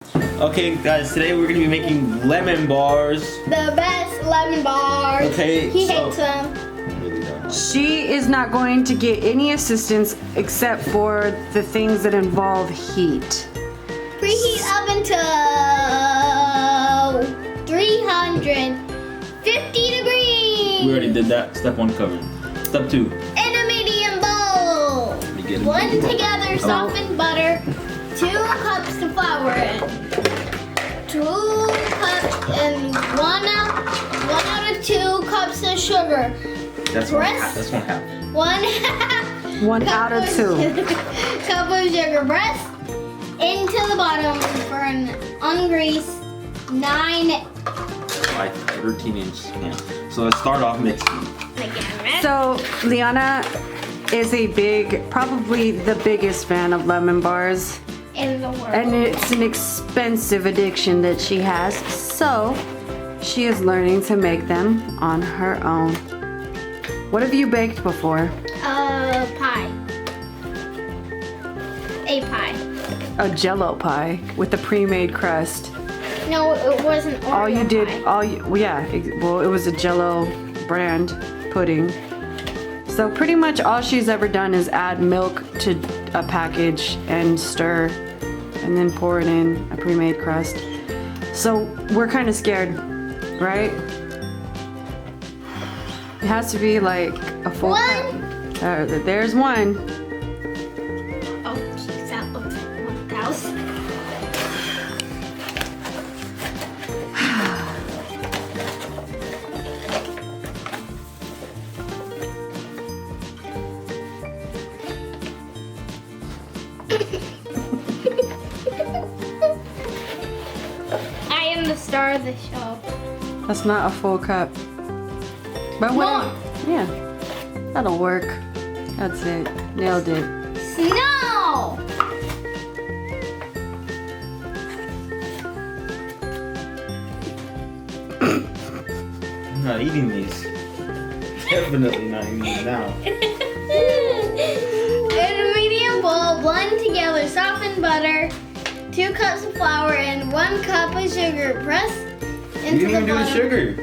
Okay, guys, today we're gonna be making lemon bars. The best lemon bars. Okay, He so- hates them. Really don't like. She is not going to get any assistance except for the things that involve heat. Preheat oven to 350 degrees. We already did that. Step 1 covered. Step 2. In a medium bowl. me get a One medium bowl. together softened butter. 2 cups of flour in. 2 cups and one out of 2 cups of sugar. That's one half. That's one half. 1/2 1 out of 2. cup of sugar. Press into the bottom for an ungreased 9. Like 13-inch pan. So let's start off mixing. So Liana is a probably the biggest fan of lemon bars. In the world. And it's an expensive addiction that she has. So she is learning to make them on her own. What have you baked before? Pie. A pie. A Jello pie with a pre-made crust. No, it wasn't Oreo All you did, pie. well, it was a Jello brand pudding. So pretty much all she's ever done is add milk to a package and stir, and then pour it in a pre-made crust. So we're kind of scared, right? It has to be like a full cup. There's one. Oh, jeez, that looks like 1,000. I am the star of the show. That's not a full cup. But More. Yeah, that'll work. That's it. Nailed it. Snow! I'm not eating these. Definitely not eating them now. In a medium bowl, blend together softened butter, 2 cups of flour, and 1 cup of sugar. Press You into didn't even the do the bottom. sugar.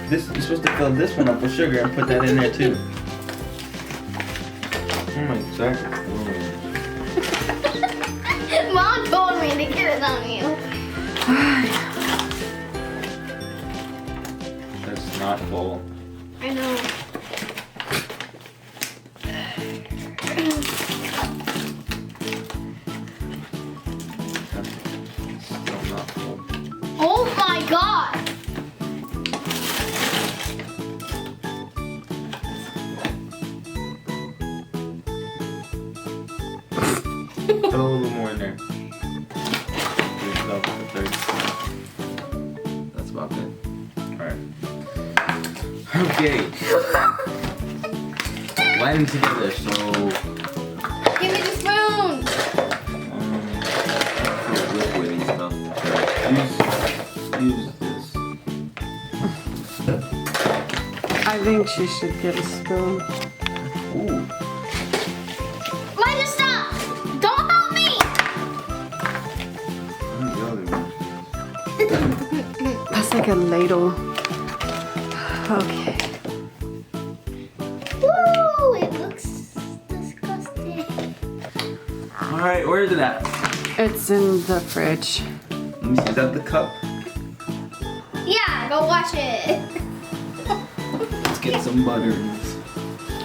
You're supposed to fill this one up with sugar and put that in there too. Oh my god. Mom told me to get it on you. That's not full. I know. That's still not full. Oh my god! Put a little more in there. Here's the third. That's about good. Alright. Okay. Blend together, so Give me the spoon! liquid and stuff. Use this. I think she should get a spoon. Ooh. Let it stop! Don't help me! And the other one. That's like a ladle. Okay. Woo! It looks disgusting. Alright, where is it at? It's in the fridge. Let me see, is that the cup? Yeah, go wash it. Let's get some butter in this.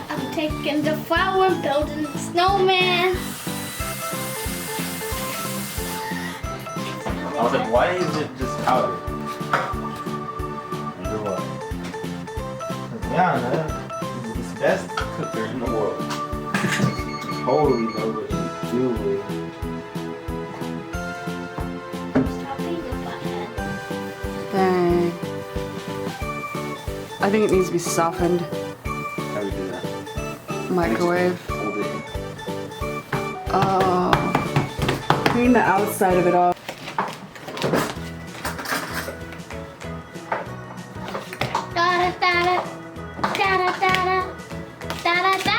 I'm taking the flour, building the snowman. I was like, why is it just powder? Wonder what? Yeah, is the best cooker in the world. Totally know what she's doing. Stop being a butthead. Dang. I think it needs to be softened. How do we do that? Microwave. Hold it in. Oh. Clean the outside of it off. Da da da da da da da da da da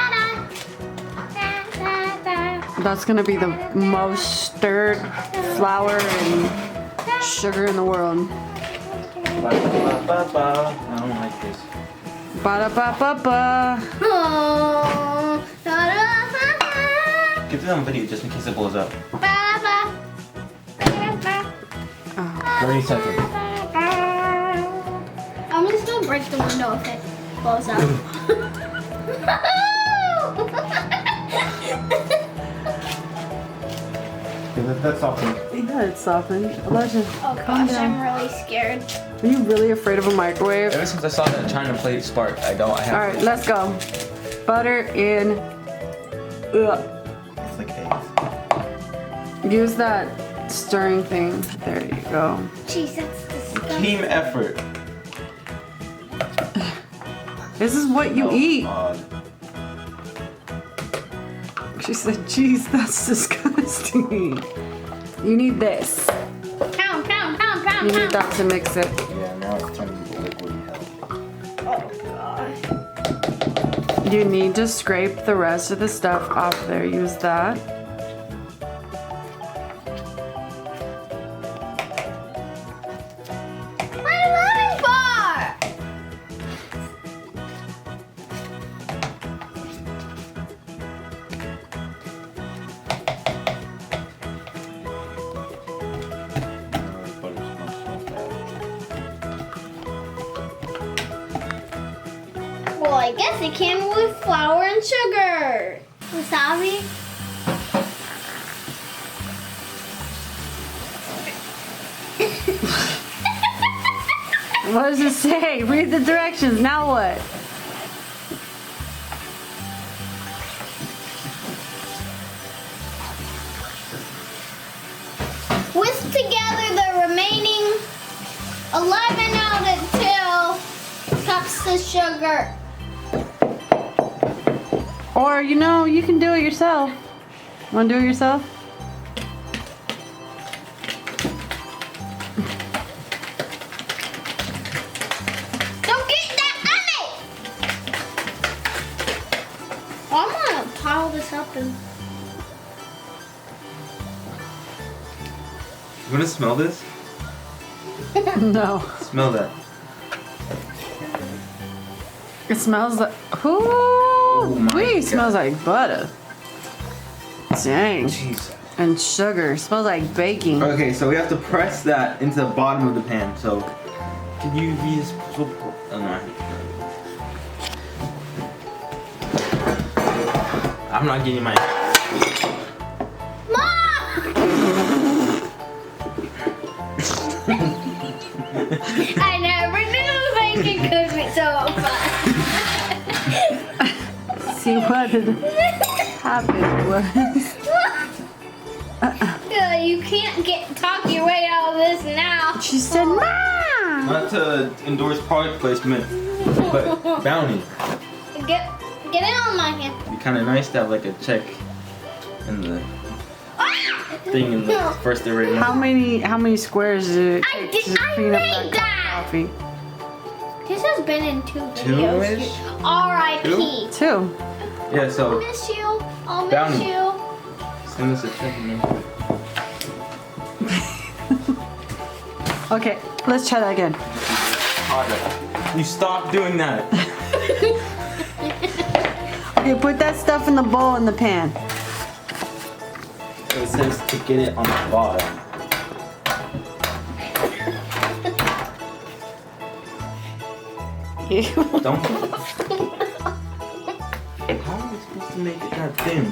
da da da da. That's gonna be the most stirred flour and sugar in the world. Ba-ba-ba-ba. I don't like this. Ba-da-ba-ba-ba. Oh, Get it on video just in case it blows up. 30 seconds. I'm just gonna break the window if it blows up. That's softened. Yeah, it's softened. Elijah, Oh calm gosh, down. I'm really scared. Are you really afraid of a microwave? Ever since I saw that China plate spark, I have. All right, let's go. Butter in. Ugh. It's like eggs. Use that stirring thing. There you go. Jeez, that's disgusting. Team effort. This is what you Oh, eat. God. She said, geez, that's disgusting. You need this. Pound, pound, pound, pound, You need pound. that to mix it. Yeah, now it's turning into liquidy hell. Oh gosh. You need to scrape the rest of the stuff off there. Use that. What are you running for? Butter smells so bad. Well, I guess it came with flour and sugar. Wasabi? What does it say? Read the directions. Now what? Whisk together the remaining 11 out of 2 cups of sugar. Or, you know, you can do it yourself. Want to do it yourself? Don't get that on it! I'm gonna pile this up and. You wanna smell this? No. Smell that. It smells like. Ooh, my wait, it God. smells like butter. Dang. Jeez. And sugar. It smells like baking. Okay, so we have to press that into the bottom of the pan. So, can you be as oh, no. I'm not getting my. Mom! I never knew baking could be so fun. See what happened was. You can't talk your way out of this now. She said, Mom! Not to endorse product placement, but Bounty. Get it on my hand. It'd be kind of nice to have like a check in the Ah! thing in the first day right How now. many squares did it I take did- to I clean up made that that. coffee? This has been in 2 videos. Two-ish? R.I.P. 2. Yeah, I'll so miss you. I'll miss Bounty. you. send us a check. Okay, let's try that again. Harder. You stop doing that. Okay, put that stuff in the bowl in the pan. It says to get it on the bottom. Don't. How am I supposed to make it that thin?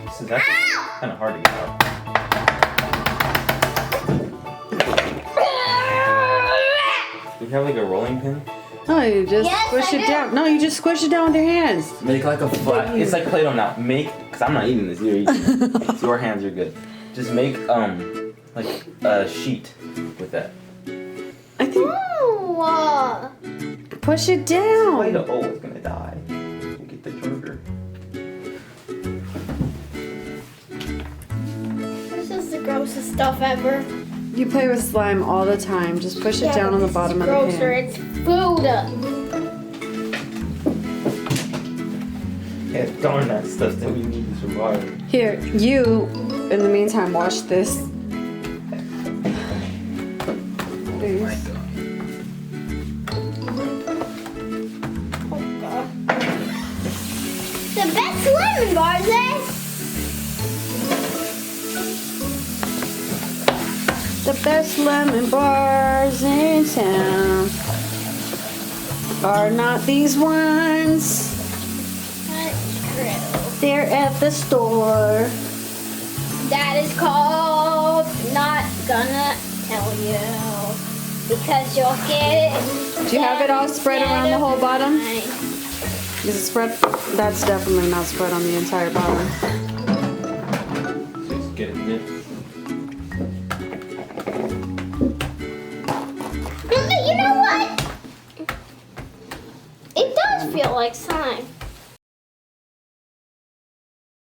This is actually kind of hard to get out. Do you have like a rolling pin? No, you just Yes, squish I it do. down. No, you just squish it down with your hands. Make like a flat. It's like Play-Doh now. Make, cause I'm not eating this. You're eating. It. Your hands are good. Just make like a sheet with that. I think Ooh. push it down. Play-Doh. Oh, it's gonna die. We'll get the burger. This is the grossest stuff ever. You play with slime all the time. Just push it down on the bottom of the grosser. pan. It's food. Yeah, darn that stuff that we need to survive. Here, you, in the meantime, wash this. Please. The best lemon bars, eh? The best lemon bars in town are not these ones. That's true. They're at the store. That is called not gonna tell you because you'll get it. Do you have it all spread around the whole bottom? Fine. Is it spread? That's definitely not spread on the entire bottom. Just get it nipped. But you know what? It does feel like slime.